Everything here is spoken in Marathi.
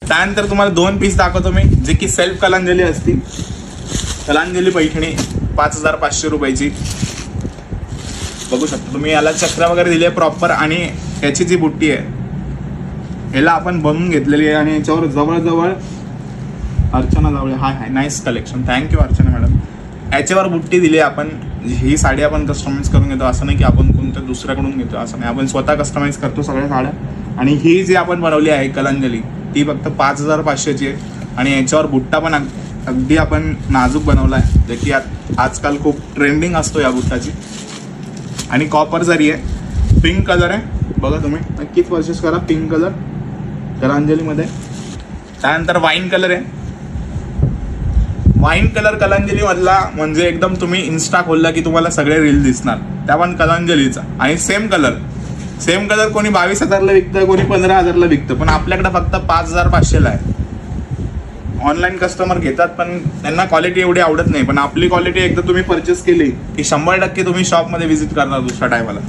त्यानंतर तुम्हाला 2 पीस दाखवतो मी, जे की सेल्फ कलांजली असतील. कलांजली पैठणी 5500 रुपयाची. बघू शकता तुम्ही, याला चक्र वगैरे दिले प्रॉपर. आणि याची जी बुट्टी आहे ह्याला आपण बनवून घेतलेली आहे. आणि याच्यावर जवळजवळ Archana Jawale, hi nice collection, thank you Archana madam. याच्यावर बुट्टी दिली आपण. ही साडी आपण कस्टमाइज करून घेतो, असं नाही की आपण कोणत्या दुसऱ्याकडून घेतो, असं नाही, आपण स्वतः कस्टमाइज करतो सगळ्या साड्या. आणि ही जी आपण बनवली आहे कलांजली ती फक्त 5500ची आहे. आणि याच्यावर बुट्टा पण अगदी आपण नाजूक बनवला आहे, जे की आजकाल खूप ट्रेंडिंग असतो या बुट्टाची. आणि कॉपर जरी आहे, पिंक कलर आहे, बघा तुम्ही नक्कीच परचेस करा. पिंक कलर कलांजलीमध्ये. त्यानंतर वाईन कलर आहे. वाईन कलर कलांजली मधला म्हणजे एकदम तुम्ही इन्स्टा खोलला की तुम्हाला सगळे रील दिसणार, त्या पण कलांजलीचा. आणि सेम कलर कोणी 22,000ला विकतं, कोणी 15,000ला विकतं, पण आपल्याकडे फक्त 5,500ला आहे. ऑनलाईन कस्टमर घेतात पण त्यांना क्वालिटी एवढी आवडत नाही, पण आपली क्वालिटी एकदा तुम्ही परचेस केली की 100% तुम्ही शॉपमध्ये व्हिजिट करणार दुसऱ्या टायमाला.